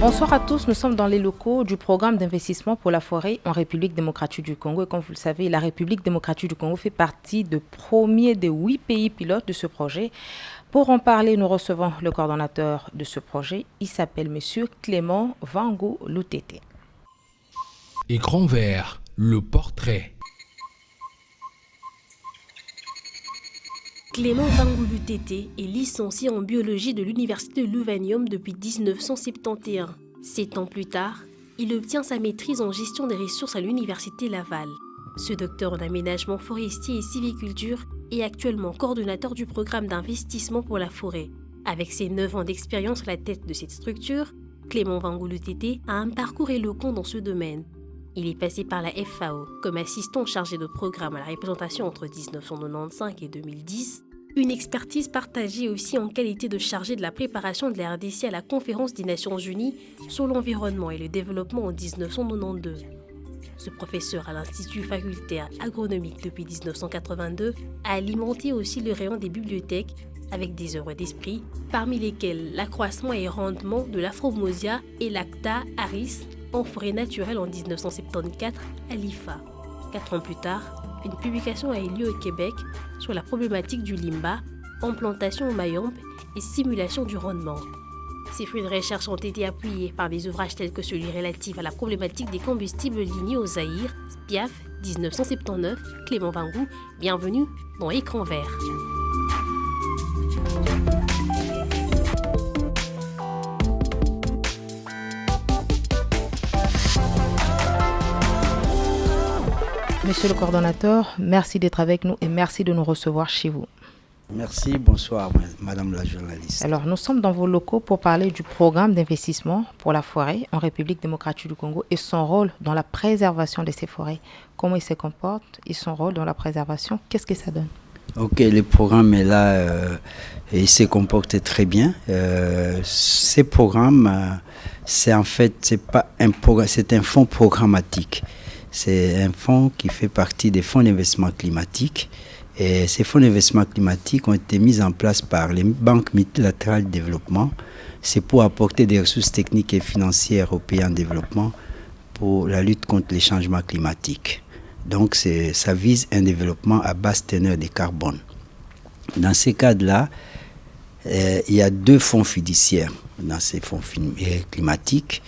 Bonsoir à tous, nous sommes dans les locaux du programme d'investissement pour la forêt en République démocratique du Congo. Et comme vous le savez, la République démocratique du Congo fait partie du premier des 8 pays pilotes de ce projet. Pour en parler, nous recevons le coordonnateur de ce projet. Il s'appelle Monsieur Clément Vango Lutete. Écran vert, le portrait. Clément Vango Lutete est licencié en biologie de l'Université de Luvanium depuis 1971. 7 ans plus tard, il obtient sa maîtrise en gestion des ressources à l'Université Laval. Ce docteur en aménagement forestier et sylviculture est actuellement coordonnateur du programme d'investissement pour la forêt. Avec ses 9 ans d'expérience à la tête de cette structure, Clément Vango Lutete a un parcours éloquent dans ce domaine. Il est passé par la FAO comme assistant chargé de programme à la représentation entre 1995 et 2010, une expertise partagée aussi en qualité de chargé de la préparation de la RDC à la Conférence des Nations Unies sur l'environnement et le développement en 1992. Ce professeur à l'Institut facultaire agronomique depuis 1982 a alimenté aussi le rayon des bibliothèques avec des œuvres d'esprit, parmi lesquelles l'accroissement et rendement de l'Afromosia et l'Acta aris en forêt naturelle en 1974 à l'IFA. 4 ans plus tard, une publication a eu lieu au Québec sur la problématique du limba, implantation au Mayombe et simulation du rendement. Ces fruits de recherche ont été appuyés par des ouvrages tels que celui relatif à la problématique des combustibles lignés au Zaïre, Spiaf, 1979, Clément Vango. Bienvenue dans Écran vert. Monsieur le coordonnateur, merci d'être avec nous et merci de nous recevoir chez vous. Merci, bonsoir Madame la journaliste. Alors, nous sommes dans vos locaux pour parler du programme d'investissement pour la forêt en République démocratique du Congo et son rôle dans la préservation de ces forêts. Comment il se comporte et son rôle dans la préservation, qu'est-ce que ça donne? Ok, le programme est là, il se comporte très bien. Ces programmes, c'est en fait, c'est pas un programme, c'est un fonds programmatique. C'est un fonds qui fait partie des fonds d'investissement climatique. Et ces fonds d'investissement climatique ont été mis en place par les banques multilatérales de développement. C'est pour apporter des ressources techniques et financières aux pays en développement pour la lutte contre les changements climatiques. Donc ça vise un développement à basse teneur de carbone. Dans ces cadres-là, il y a 2 fonds fiduciaires dans ces fonds climatiques.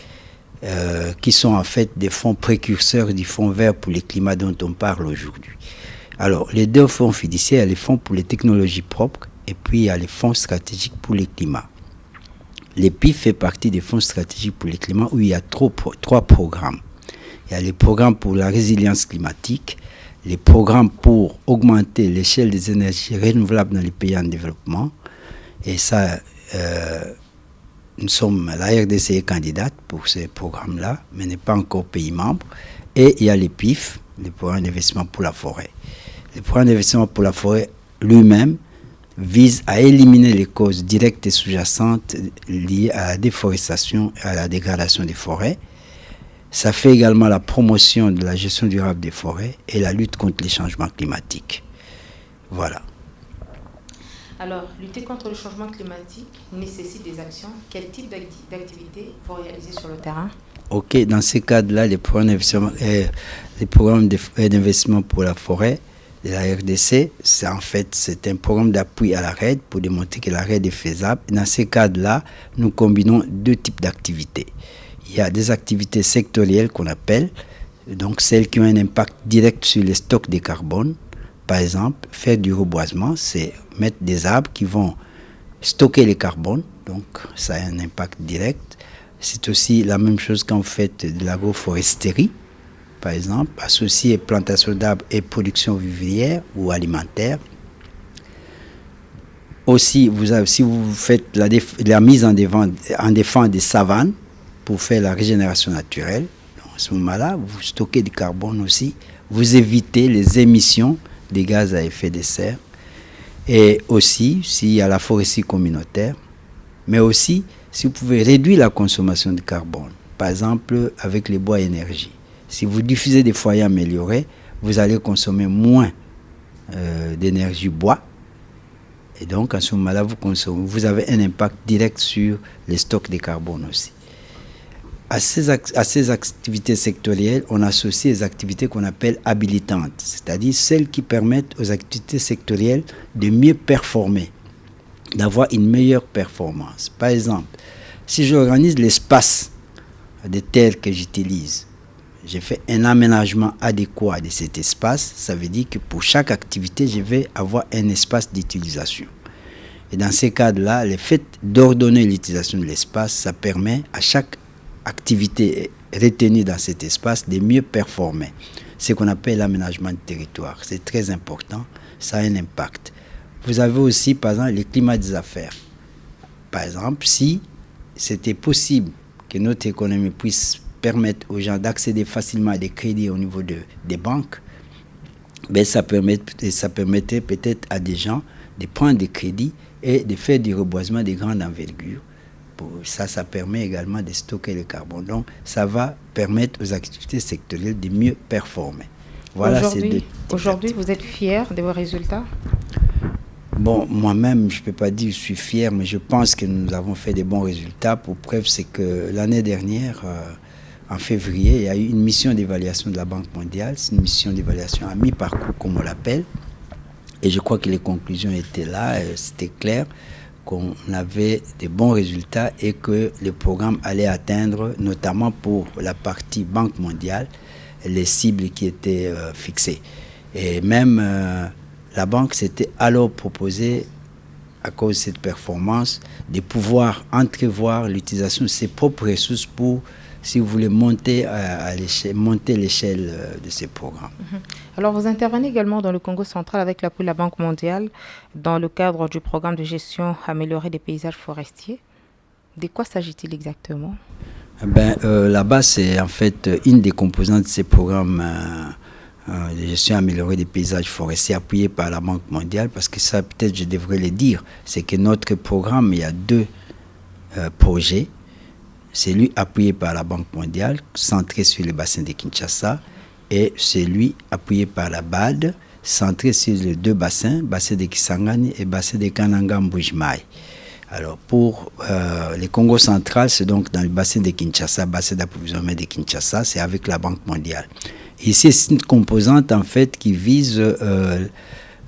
Qui sont en fait des fonds précurseurs du fonds vert pour le climat dont on parle aujourd'hui. Alors, les 2 fonds fiduciaires, il y a les fonds pour les technologies propres et puis il y a les fonds stratégiques pour le climat. Les PIF fait partie des fonds stratégiques pour le climat où il y a 3 programmes. Il y a les programmes pour la résilience climatique, les programmes pour augmenter l'échelle des énergies renouvelables dans les pays en développement. Et ça, la RDC est candidate pour ces programmes-là, mais n'est pas encore pays membre. Et il y a les PIF, les programmes d'investissement pour la forêt. Le programme d'investissement pour la forêt lui-même vise à éliminer les causes directes et sous-jacentes liées à la déforestation et à la dégradation des forêts. Ça fait également la promotion de la gestion durable des forêts et la lutte contre les changements climatiques. Voilà. Alors, lutter contre le changement climatique nécessite des actions. Quel type d'activités faut réaliser sur le terrain? Ok, dans ces cadres-là, les programmes d'investissement pour la forêt de la RDC, c'est un programme d'appui à la RED pour démontrer que la RED est faisable. Dans ces cadres-là, nous combinons 2 types d'activités. Il y a des activités sectorielles qu'on appelle, donc celles qui ont un impact direct sur les stocks de carbone. Par exemple, faire du reboisement, c'est mettre des arbres qui vont stocker le carbone, donc ça a un impact direct. C'est aussi la même chose quand vous faites de l'agroforesterie, par exemple, associer plantation d'arbres et production vivrière ou alimentaire. Aussi, si vous faites la mise en défense des savanes pour faire la régénération naturelle, donc à ce moment-là, vous stockez du carbone aussi, vous évitez les émissions des gaz à effet de serre, et aussi s'il y a la foresterie communautaire, mais aussi si vous pouvez réduire la consommation de carbone, par exemple avec les bois énergie. Si vous diffusez des foyers améliorés, vous allez consommer moins d'énergie bois, et donc à ce moment-là, vous avez un impact direct sur les stocks de carbone aussi. à ces activités sectorielles, on associe les activités qu'on appelle habilitantes, c'est-à-dire celles qui permettent aux activités sectorielles de mieux performer, d'avoir une meilleure performance. Par exemple, si j'organise l'espace des terres que j'utilise, j'ai fait un aménagement adéquat de cet espace, ça veut dire que pour chaque activité, je vais avoir un espace d'utilisation. Et dans ces cas-là, le fait d'ordonner l'utilisation de l'espace, ça permet à chaque activité retenue dans cet espace de mieux performer. C'est ce qu'on appelle l'aménagement du territoire. C'est très important, ça a un impact. Vous avez aussi, par exemple, le climat des affaires. Par exemple, si c'était possible que notre économie puisse permettre aux gens d'accéder facilement à des crédits au niveau des banques, ben ça permettrait peut-être à des gens de prendre des crédits et de faire du reboisement de grande envergure. Ça permet également de stocker le carbone. Donc, ça va permettre aux activités sectorielles de mieux performer. Voilà. Aujourd'hui, vous êtes fier de vos résultats? Bon, moi-même, je ne peux pas dire que je suis fier, mais je pense que nous avons fait des bons résultats. Pour preuve, c'est que l'année dernière, en février, il y a eu une mission d'évaluation de la Banque mondiale. C'est une mission d'évaluation à mi-parcours, comme on l'appelle. Et je crois que les conclusions étaient là. C'était clair qu'on avait des bons résultats et que le programme allait atteindre, notamment pour la partie Banque mondiale, les cibles qui étaient fixées. Et même la banque s'était alors proposée, à cause de cette performance, de pouvoir entrevoir l'utilisation de ses propres ressources pour, si vous voulez, monter l'échelle de ces programmes. Alors, vous intervenez également dans le Congo central avec l'appui de la Banque mondiale dans le cadre du programme de gestion améliorée des paysages forestiers. De quoi s'agit-il exactement? Là-bas, c'est en fait une des composantes de ces programmes de gestion améliorée des paysages forestiers appuyés par la Banque mondiale, parce que ça, peut-être, je devrais le dire, c'est que notre programme, il y a deux projets. Celui appuyé par la Banque mondiale, centré sur le bassin de Kinshasa, et celui appuyé par la BAD, centré sur les deux bassins, bassin de Kisangani et bassin de Kananga-Mbujimai. Alors, pour le Congo central, c'est donc dans le bassin de Kinshasa, bassin d'approvisionnement de Kinshasa, c'est avec la Banque mondiale. Ici, c'est une composante, en fait, qui vise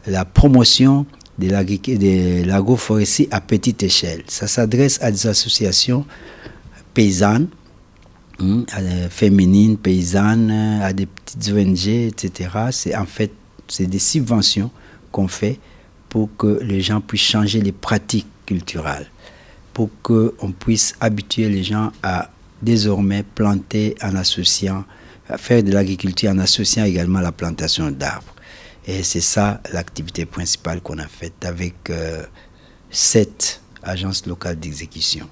la promotion de l'agroforesterie à petite échelle. Ça s'adresse à des associations paysannes, féminines, paysannes, à des petites ONG, etc. C'est des subventions qu'on fait pour que les gens puissent changer les pratiques culturelles, pour qu'on puisse habituer les gens à désormais planter en associant, à faire de l'agriculture en associant également la plantation d'arbres. Et c'est ça l'activité principale qu'on a faite avec 7 agences locales d'exécution.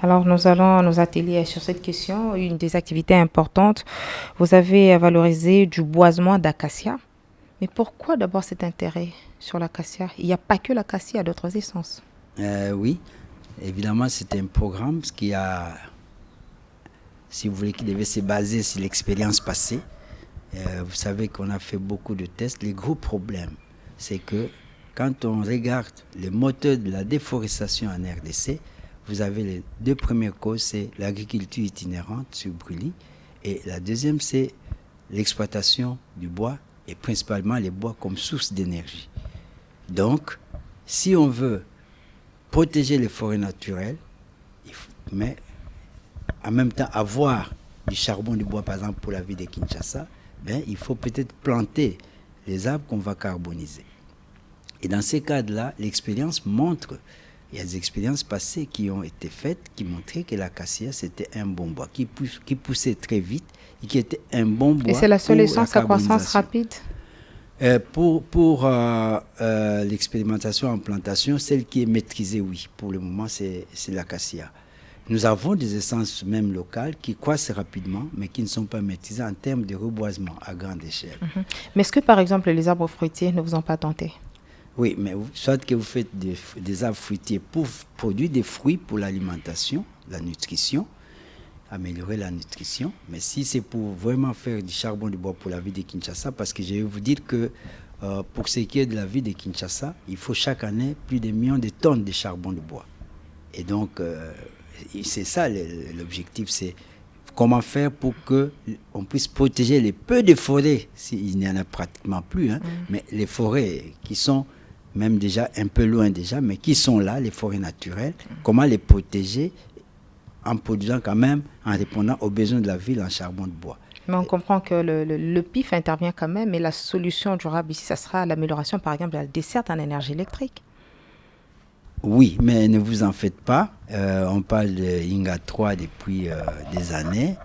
Alors, nous allons nous atteler sur cette question. Une des activités importantes, vous avez valorisé du boisement d'acacia. Mais pourquoi d'abord cet intérêt sur l'acacia? Il n'y a pas que l'acacia, il y a d'autres essences. Oui, évidemment, c'est un programme qui a, si vous voulez, qui devait se baser sur l'expérience passée. Vous savez qu'on a fait beaucoup de tests. Le gros problème, c'est que quand on regarde les moteurs de la déforestation en RDC, vous avez les deux premières causes, c'est l'agriculture itinérante sur brûlis, et la deuxième, c'est l'exploitation du bois, et principalement les bois comme source d'énergie. Donc, si on veut protéger les forêts naturelles, mais en même temps avoir du charbon du bois, par exemple pour la ville de Kinshasa, il faut peut-être planter les arbres qu'on va carboniser. Et dans ces cas-là, l'expérience montre, il y a des expériences passées qui ont été faites qui montraient que l'acacia, c'était un bon bois, qui poussait très vite et qui était un bon bois. Et c'est la seule essence à croissance rapide? Pour l'expérimentation en plantation, celle qui est maîtrisée, oui, pour le moment, c'est l'acacia. Nous avons des essences même locales qui croissent rapidement, mais qui ne sont pas maîtrisées en termes de reboisement à grande échelle. Mais est-ce que, par exemple, les arbres fruitiers ne vous ont pas tenté? Oui, mais soit que vous faites des arbres fruitiers pour produire des fruits pour l'alimentation, la nutrition, améliorer la nutrition, mais si c'est pour vraiment faire du charbon de bois pour la ville de Kinshasa, parce que je vais vous dire que pour ce qui est de la ville de Kinshasa, il faut chaque année plus de millions de tonnes de charbon de bois. Et donc, c'est ça l'objectif, c'est comment faire pour qu'on puisse protéger les peu de forêts, s'il n'y en a pratiquement plus, hein, mais les forêts qui sont même déjà un peu loin déjà, mais qui sont là, les forêts naturelles, comment les protéger en produisant quand même, en répondant aux besoins de la ville en charbon de bois. Mais on comprend que le PIF intervient quand même, et la solution durable ici, ça sera l'amélioration, par exemple, de la desserte en énergie électrique. Oui, mais ne vous en faites pas. On parle de Inga 3 depuis des années.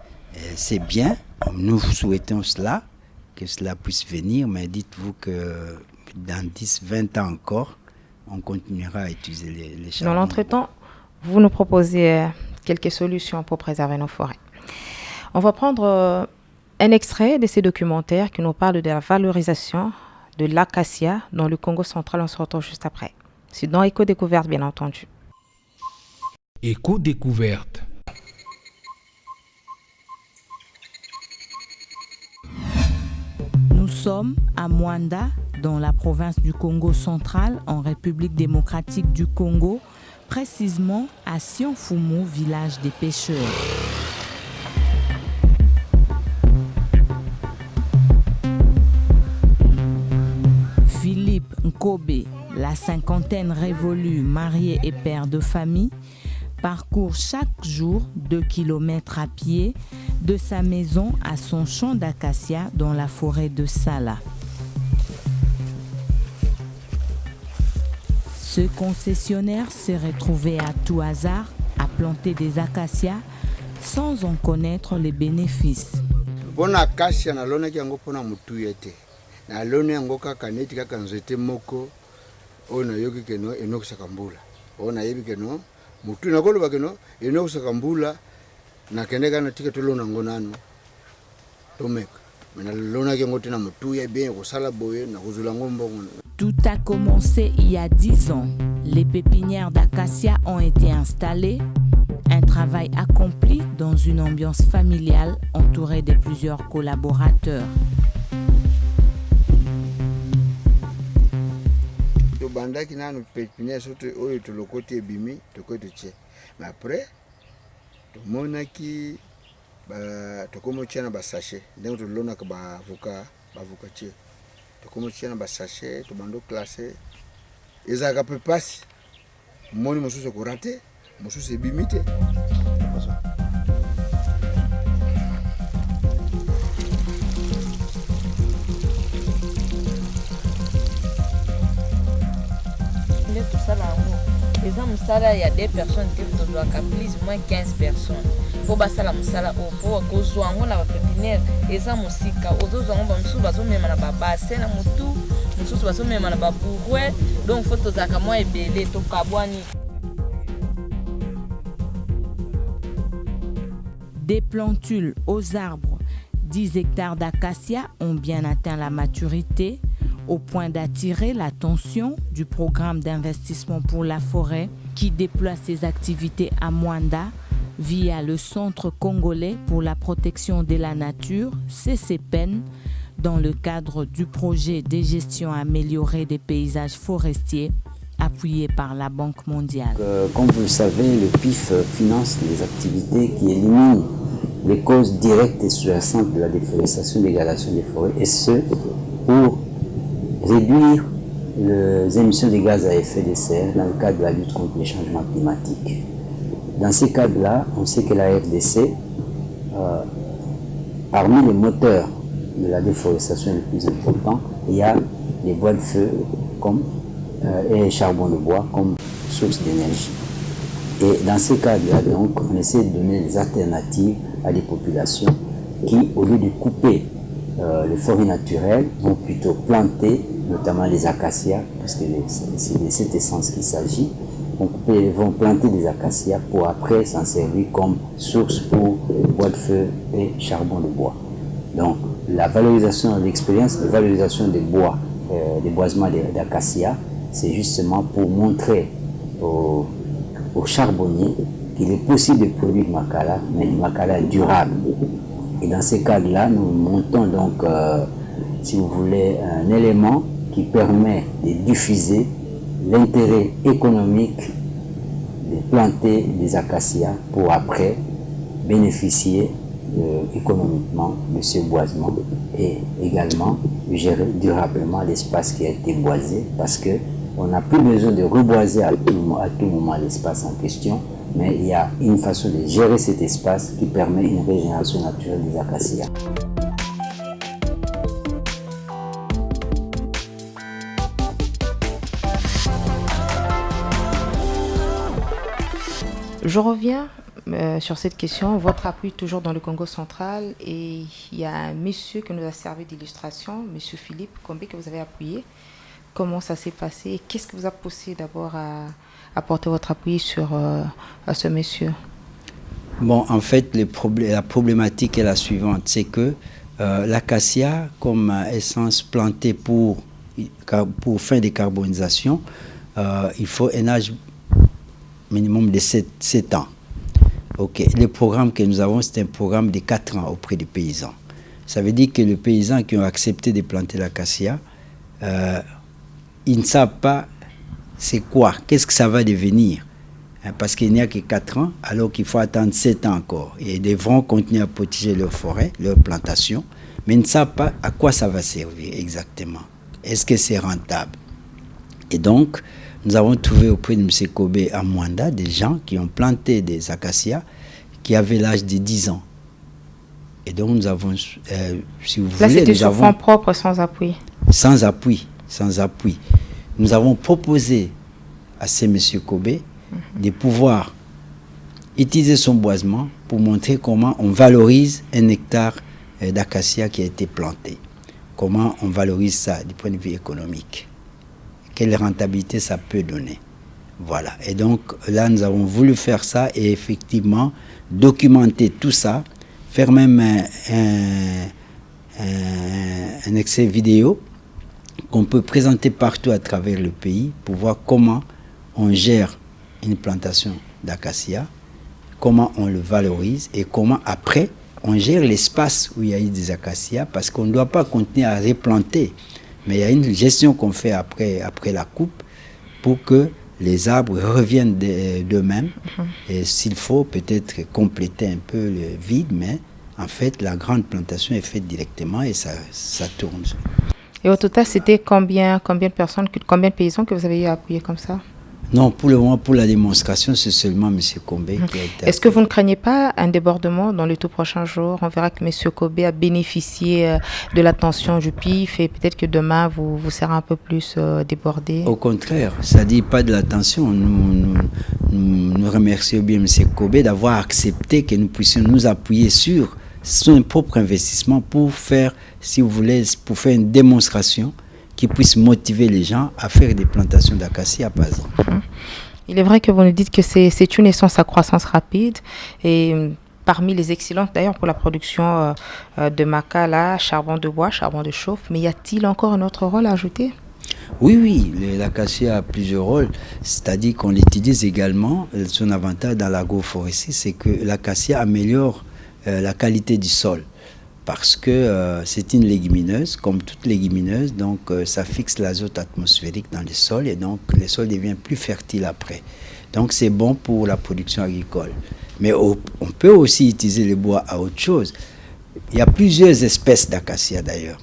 C'est bien. Nous souhaitons cela, que cela puisse venir, mais dites-vous que dans 10, 20 ans encore, on continuera à utiliser les charbons. Dans l'entretemps, vous nous proposez quelques solutions pour préserver nos forêts. On va prendre un extrait de ces documentaires qui nous parle de la valorisation de l'acacia dans le Congo central. On se retrouve juste après. C'est dans Éco-Découverte, bien entendu. Éco-Découverte. Nous sommes à Mwanda, dans la province du Congo central, en République démocratique du Congo, précisément à Sionfumu, village des pêcheurs. Philippe Nkobe, la cinquantaine révolue, marié et père de famille, parcourt chaque jour 2 kilomètres à pied de sa maison à son champ d'acacia dans la forêt de Sala. Ce concessionnaire s'est retrouvé à tout hasard à planter des acacias sans en connaître les bénéfices. Bon acacia na lona ki yango pona mutu yete. Na lona yango kaka neti kaka nzete moko ona yoki keno eno kusakambula. Ona yebi keno mutu na kolo bakeno eno kusakambula na kendeka na tike tolona ngo nano. Tomeka. Mena lona ki yango tena mutu ya bien ko sala boye na kuzula ngombo. Tout a commencé il y a 10 ans. Les pépinières d'acacia ont été installées. Un travail accompli dans une ambiance familiale entourée de plusieurs collaborateurs. Bandaki nanu pépinière surtout oyo to lokote bimi to kote tche. Mais après to monaki ba to komo tchana ba sachet. Donc to lona ka ba avocat tche. To komo tchana ba sachet to bando classé. Ezaka pe passe. Moni mosusu ko raté, mosusu bimité. Il y a des personnes qui doivent plus ou moins 15 personnes. Pour passer la musala au pour cause on a pépinière et ça musika aux autres on va musu bazo même na baba c'est na mutu musu bazo même na babuwe donc photo za kama ebele to kabwani. Des plantules aux arbres, 10 hectares d'acacia ont bien atteint la maturité au point d'attirer l'attention du programme d'investissement pour la forêt qui déploie ses activités à Mwanda via le Centre congolais pour la protection de la nature, CCPEN, dans le cadre du projet de gestion améliorée des paysages forestiers appuyé par la Banque mondiale. Comme vous le savez, le PIF finance les activités qui éliminent les causes directes et sous-jacentes de la déforestation et dégradation des forêts, et ce, pour réduire les émissions de gaz à effet de serre dans le cadre de la lutte contre les changements climatiques. Dans ces cadres-là, on sait que la RDC, parmi les moteurs de la déforestation les plus importants, il y a les bois de feu et les charbons de bois comme source d'énergie. Et dans ces cadres-là, donc, on essaie de donner des alternatives à des populations qui, au lieu de couper les forêts naturelles, vont plutôt planter, notamment les acacias, parce que c'est de cette essence qu'il s'agit, vont planter des acacias pour après s'en servir comme source pour bois de feu et charbon de bois. Donc la valorisation de l'expérience, la valorisation des bois, des boisements d'acacia, c'est justement pour montrer aux charbonniers qu'il est possible de produire du makala, mais du makala durable. Et dans ces cadres-là, nous montons donc, si vous voulez, un élément qui permet de diffuser l'intérêt économique de planter des acacias pour après bénéficier économiquement de ce boisement et également gérer durablement l'espace qui a été boisé, parce qu'on n'a plus besoin de reboiser à tout moment l'espace en question, mais il y a une façon de gérer cet espace qui permet une régénération naturelle des acacias. Je reviens sur cette question. Votre appui toujours dans le Congo central, et il y a un monsieur qui nous a servi d'illustration, monsieur Philippe Combé, que vous avez appuyé. Comment ça s'est passé et qu'est-ce que vous a poussé d'abord à apporter votre appui à ce monsieur? Bon, en fait, la problématique est la suivante, c'est que l'acacia, comme essence plantée pour fin de carbonisation, il faut un âge minimum de 7 ans. Ok. Le programme que nous avons, c'est un programme de 4 ans auprès des paysans. Ça veut dire que les paysans qui ont accepté de planter l'acacia, ils ne savent pas c'est quoi, qu'est-ce que ça va devenir. Parce qu'il n'y a que 4 ans, alors qu'il faut attendre 7 ans encore. Et ils devront continuer à protéger leur forêt, leur plantation, mais ils ne savent pas à quoi ça va servir exactement. Est-ce que c'est rentable? Et donc, nous avons trouvé auprès de M. Kobe à Mwanda des gens qui ont planté des acacias qui avaient l'âge de 10 ans. Et donc nous avons, si vous là, voulez... c'était sur fonds propres, sans appui. Sans appui. Nous avons proposé à ce M. Kobe de pouvoir utiliser son boisement pour montrer comment on valorise un hectare d'acacia qui a été planté. Comment on valorise ça du point de vue économique. Quelle rentabilité ça peut donner. Voilà. Et donc là, nous avons voulu faire ça et effectivement documenter tout ça, faire même un extrait vidéo qu'on peut présenter partout à travers le pays pour voir comment on gère une plantation d'acacia, comment on le valorise et comment après on gère l'espace où il y a eu des acacias, parce qu'on ne doit pas continuer à replanter. Mais il y a une gestion qu'on fait après la coupe pour que les arbres reviennent d'eux-mêmes. Et s'il faut, peut-être compléter un peu le vide, mais en fait, la grande plantation est faite directement et ça tourne. Et au total, c'était combien de personnes, combien de paysans que vous avez eu à appuyer comme ça? Non, pour le moment, pour la démonstration, c'est seulement M. Kobe qui a été... Est-ce que vous ne craignez pas un débordement dans les tout prochains jours? On verra que M. Kobe a bénéficié de l'attention du PIF et peut-être que demain, vous serez un peu plus débordé. Au contraire, ça ne dit pas de l'attention. Nous remercions bien M. Kobe d'avoir accepté que nous puissions nous appuyer sur son propre investissement pour faire, si vous voulez, pour faire une démonstration qui puisse motiver les gens à faire des plantations d'acacia, par exemple. Il est vrai que vous nous dites que c'est une essence à croissance rapide et parmi les excellentes d'ailleurs pour la production de maca, là, charbon de bois, charbon de chauffe, mais y a-t-il encore un autre rôle à ajouter? Oui, l'acacia a plusieurs rôles, c'est-à-dire qu'on l'utilise également. Son avantage dans l'agroforesterie, c'est que l'acacia améliore la qualité du sol. Parce que c'est une légumineuse, comme toute légumineuse, donc ça fixe l'azote atmosphérique dans le sol et donc le sol devient plus fertile après. Donc c'est bon pour la production agricole. Mais on peut aussi utiliser le bois à autre chose. Il y a plusieurs espèces d'acacia d'ailleurs.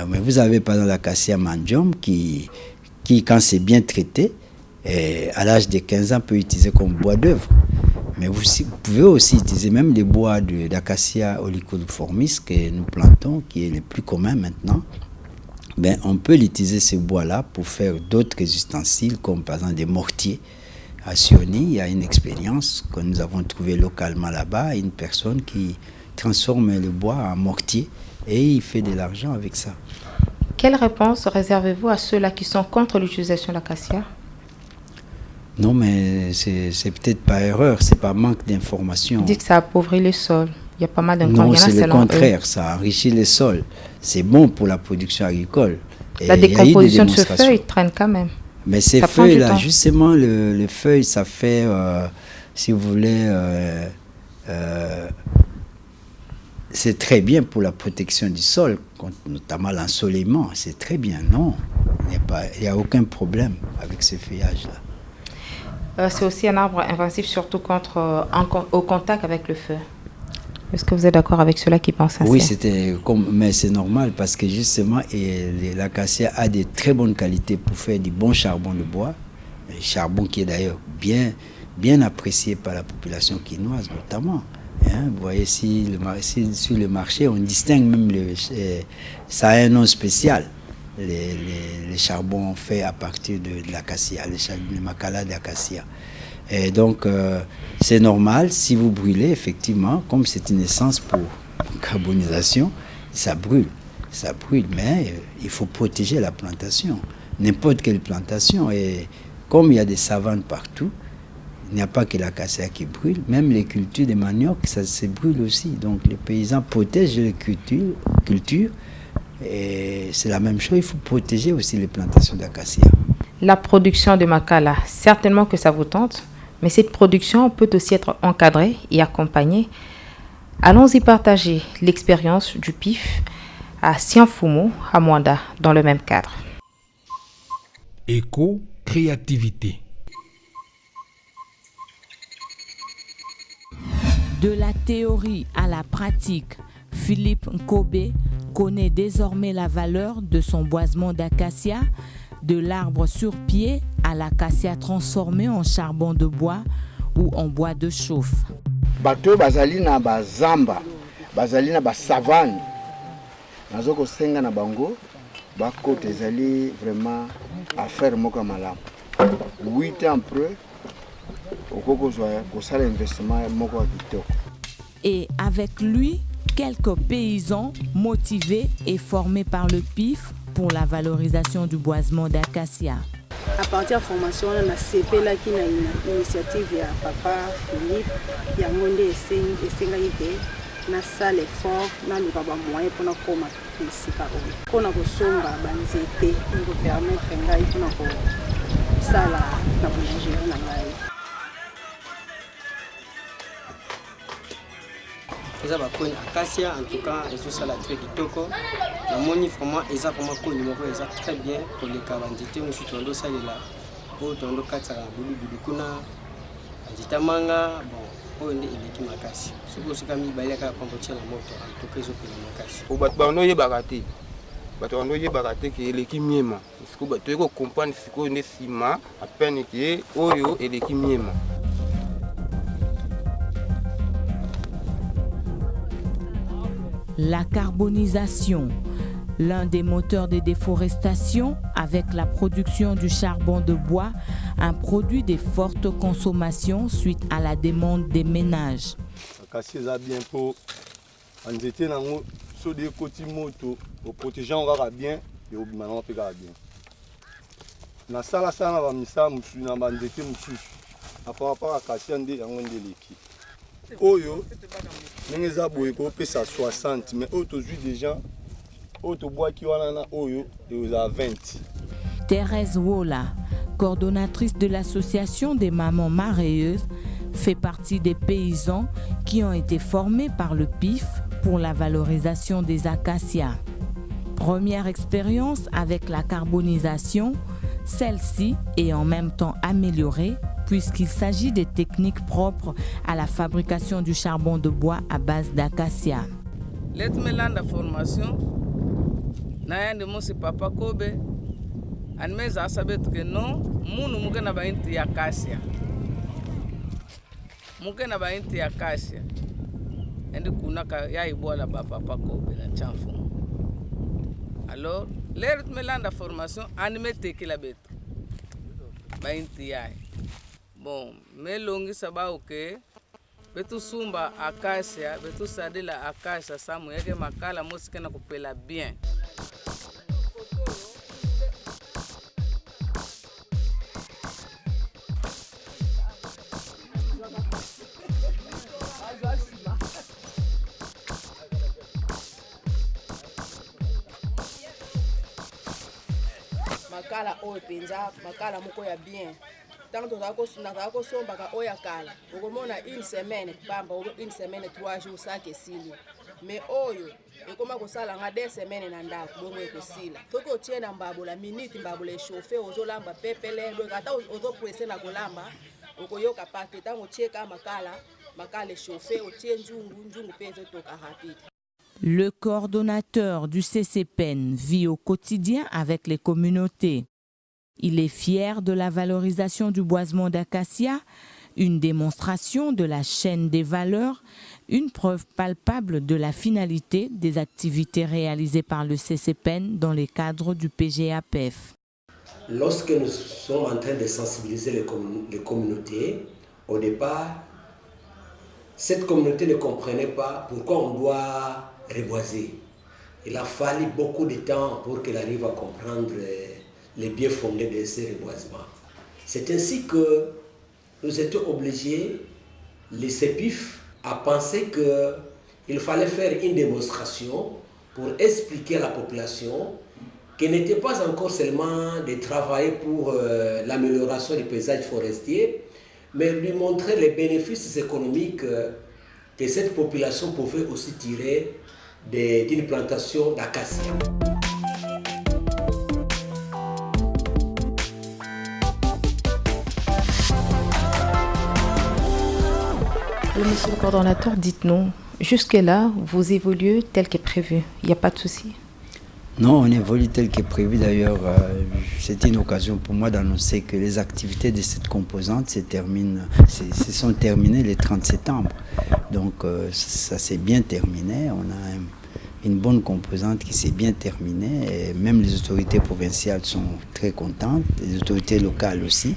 Mais vous avez par exemple l'acacia mandium qui quand c'est bien traité, à l'âge de 15 ans peut utiliser comme bois d'œuvre. Mais vous pouvez aussi utiliser même les bois d'acacia olycoliformis que nous plantons, qui est le plus commun maintenant. Ben, on peut l'utiliser ce bois-là pour faire d'autres ustensiles, comme par exemple des mortiers. À Sioni, il y a une expérience que nous avons trouvée localement là-bas, une personne qui transforme le bois en mortier et il fait de l'argent avec ça. Quelle réponse réservez-vous à ceux-là qui sont contre l'utilisation de l'acacia? Non, mais c'est peut-être pas erreur, c'est pas manque d'information. Vous dites que ça appauvrit les sols. Il y a pas mal d'inconvénients. Non, c'est le contraire, ça enrichit les sols. C'est bon pour la production agricole. Et la décomposition de ce feuille traîne quand même. Mais ces feuilles-là, justement, les feuilles, ça fait, si vous voulez, c'est très bien pour la protection du sol, notamment l'ensoleillement. C'est très bien, non. Il n'y a aucun problème avec ce feuillage-là. C'est aussi un arbre invincible, surtout au contact avec le feu. Est-ce que vous êtes d'accord avec ceux-là qui pensent ainsi? Oui, mais c'est normal parce que justement, l'acacia a de très bonnes qualités pour faire du bon charbon de bois. Un charbon qui est d'ailleurs bien apprécié par la population quinoise notamment. Hein, vous voyez, sur le marché, on distingue même, ça a un nom spécial, les charbons faits à partir de l'acacia, le makala d'acacia. Et donc, c'est normal, si vous brûlez, effectivement, comme c'est une essence pour carbonisation, ça brûle, mais il faut protéger la plantation, n'importe quelle plantation. Et comme il y a des savanes partout, il n'y a pas que l'acacia qui brûle, même les cultures de manioc, ça se brûle aussi. Donc les paysans protègent les cultures et c'est la même chose, il faut protéger aussi les plantations d'acacia. La production de makala, certainement que ça vous tente, mais cette production peut aussi être encadrée et accompagnée. Allons-y partager l'expérience du PIF à Sianfumo, à Mwanda, dans le même cadre. Éco-créativité. De la théorie à la pratique, Philippe Nkobe connaît désormais la valeur de son boisement d'acacia, de l'arbre sur pied à l'acacia transformé en charbon de bois ou en bois de chauffe. Bato bazali na bazamba, bazali na basavane. Nazoko senga na bango, bako tezali vraiment affaire moko malamu. 8 ans après, et avec lui, quelques paysans motivés et formés par le PIF pour la valorisation du boisement d'acacia. À partir de la formation, on a CP là qui a une initiative de papa Philippe, il y a un monde et na salle fort, na le baba moyen pour nous comme principal. Pour nous somba banzete, nous permettre ngai pour nous sala na boulangerie na ngai. Eza ba koni acacia en tout cas et ça la très kitoko. Na moni vraiment eza vraiment koni moko eza très bien pour les kabandité on suit tondo salela. O tondo katsaka bulu kuna ajita manga bon o ndi iliki makasi. Soko sika mi baleka pampotia na moto en tout cas ezopela makasi. O bato no yebaka te. Bato no yebaka te ke eleki miema. Siko bato eko comprendre siko ne sima à peine que oyo eleki miema. La carbonisation, l'un des moteurs de déforestation avec la production du charbon de bois, un produit de forte consommation suite à la demande des ménages. L'acacia est bien pour enzeter nango so de côté moto pour protéger on va bien et obimana on pega bien. Na sala sana ba misa musu na banzete musu. Apa apa acacia ndé yango ndeleki. Oyo nengeza boye ko pesa 60 mais aujourd'hui déjà auto bois qui wana oyo et à 20. Thérèse Wola, coordonnatrice de l'association des mamans mareyeuses, fait partie des paysans qui ont été formés par le PIF pour la valorisation des acacias. Première expérience avec la carbonisation, celle-ci est en même temps améliorée puisqu'il s'agit de techniques propres à la fabrication du charbon de bois à base d'acacia. Letmelanda formation, nayande mosi papa Kobe, anmeza asabet que non, munu mugena ba inti acacia. Mugena ba inti acacia. Endi kunaka ya ibola ba papa Kobe na chanfu. Alors, letmelanda formation anime teke la beto. Ba inti ya. Bon, mais longi sabao que betu sumba acacia, betu sadila acacia samu yake makala musike na kupela bien. Makala oyo penza, makala moko ya bien. Tant que nous somba ka oya kala okomona une semaine pamba une semaine 3 jours ça que sili mais oyo ekoma kosala nga 2 semaines na ndako bongo ekosila toko otiena mbabola minute mbabola chauffer ozolamba pepele donc ata ozo presser na kolamba okoyoka pate ntango otie ka makala échauffé otie nzungu mpe ezotoka rapide. Le coordonnateur du CCPEN vit au quotidien avec les communautés. Il est fier de la valorisation du boisement d'acacia, une démonstration de la chaîne des valeurs, une preuve palpable de la finalité des activités réalisées par le CCPEN dans le cadre du PGAPF. Lorsque nous sommes en train de sensibiliser les communautés, au départ, cette communauté ne comprenait pas pourquoi on doit reboiser. Il a fallu beaucoup de temps pour qu'elle arrive à comprendre les biais fondés de ces reboisements. C'est ainsi que nous étions obligés, les CEPIF, à penser qu'il fallait faire une démonstration pour expliquer à la population qu'il n'était pas encore seulement de travailler pour l'amélioration des paysages forestiers, mais lui montrer les bénéfices économiques que cette population pouvait aussi tirer d'une plantation d'acacia. Monsieur le coordonnateur, dites-nous, jusque-là, vous évoluez tel que prévu. Il n'y a pas de souci? Non, on évolue tel que prévu. D'ailleurs, c'était une occasion pour moi d'annoncer que les activités de cette composante se sont terminées le 30 septembre. Donc, ça s'est bien terminé. On a une bonne composante qui s'est bien terminée. Et même les autorités provinciales sont très contentes, les autorités locales aussi,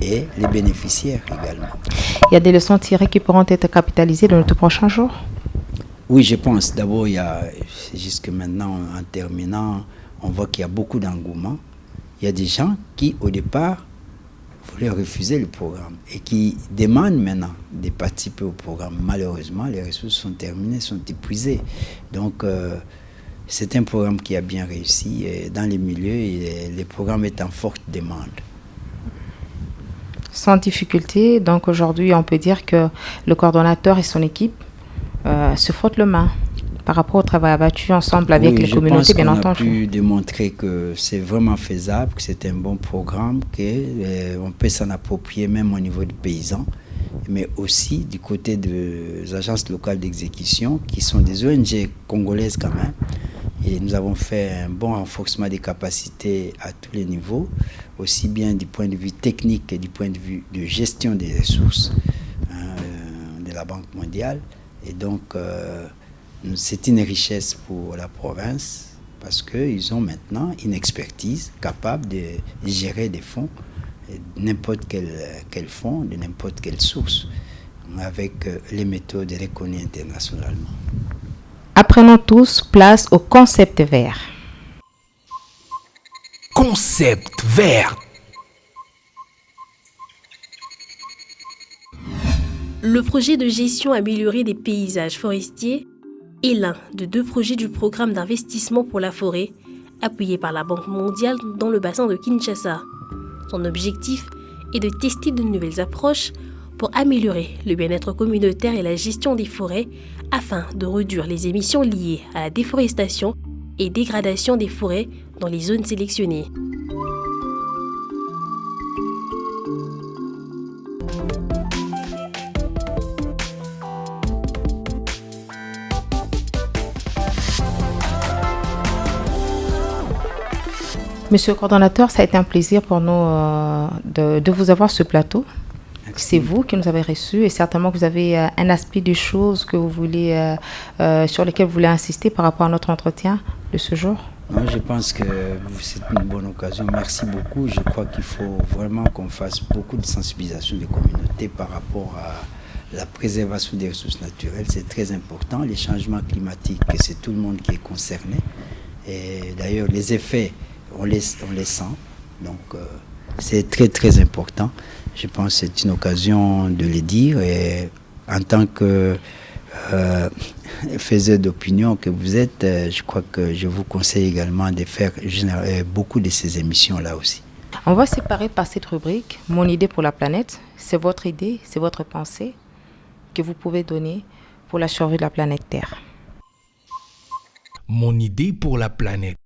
et les bénéficiaires également. Il y a des leçons tirées qui pourront être capitalisées dans les tout prochains jours? Oui, je pense. D'abord, jusque maintenant, en terminant, on voit qu'il y a beaucoup d'engouement. Il y a des gens qui, au départ, voulaient refuser le programme et qui demandent maintenant de participer au programme. Malheureusement, les ressources sont terminées, sont épuisées. Donc, c'est un programme qui a bien réussi. Et dans les milieux, le programme est en forte demande. Sans difficulté, donc aujourd'hui, on peut dire que le coordonnateur et son équipe se frottent les mains par rapport au travail abattu ensemble avec les communautés, bien entendu. On a pu démontrer que c'est vraiment faisable, que c'est un bon programme, qu'on peut s'en approprier même au niveau des paysans, mais aussi du côté des agences locales d'exécution, qui sont des ONG congolaises quand même. Et nous avons fait un bon renforcement des capacités à tous les niveaux, aussi bien du point de vue technique que du point de vue de gestion des ressources de la Banque mondiale. Et donc, c'est une richesse pour la province parce qu'ils ont maintenant une expertise capable de gérer des fonds, n'importe quel fonds, de n'importe quelle source, avec les méthodes reconnues internationalement. Apprenons tous place au concept vert. Concept vert. Le projet de gestion améliorée des paysages forestiers est l'un de 2 projets du programme d'investissement pour la forêt, appuyé par la Banque mondiale dans le bassin de Kinshasa. Son objectif est de tester de nouvelles approches pour améliorer le bien-être communautaire et la gestion des forêts afin de réduire les émissions liées à la déforestation et dégradation des forêts dans les zones sélectionnées. Monsieur le coordonnateur, ça a été un plaisir pour nous de vous avoir sur ce plateau. C'est vous qui nous avez reçus et certainement que vous avez un aspect des choses que vous voulez, sur lesquelles vous voulez insister par rapport à notre entretien de ce jour. Moi, je pense que c'est une bonne occasion. Merci beaucoup. Je crois qu'il faut vraiment qu'on fasse beaucoup de sensibilisation des communautés par rapport à la préservation des ressources naturelles. C'est très important. Les changements climatiques, c'est tout le monde qui est concerné. Et d'ailleurs, les effets, on les sent. Donc, c'est très, très important. Je pense que c'est une occasion de le dire. Et en tant que faiseur d'opinion que vous êtes, je crois que je vous conseille également de faire beaucoup de ces émissions-là aussi. On va séparer par cette rubrique « Mon idée pour la planète ». C'est votre idée, c'est votre pensée que vous pouvez donner pour la survie de la planète Terre. Mon idée pour la planète.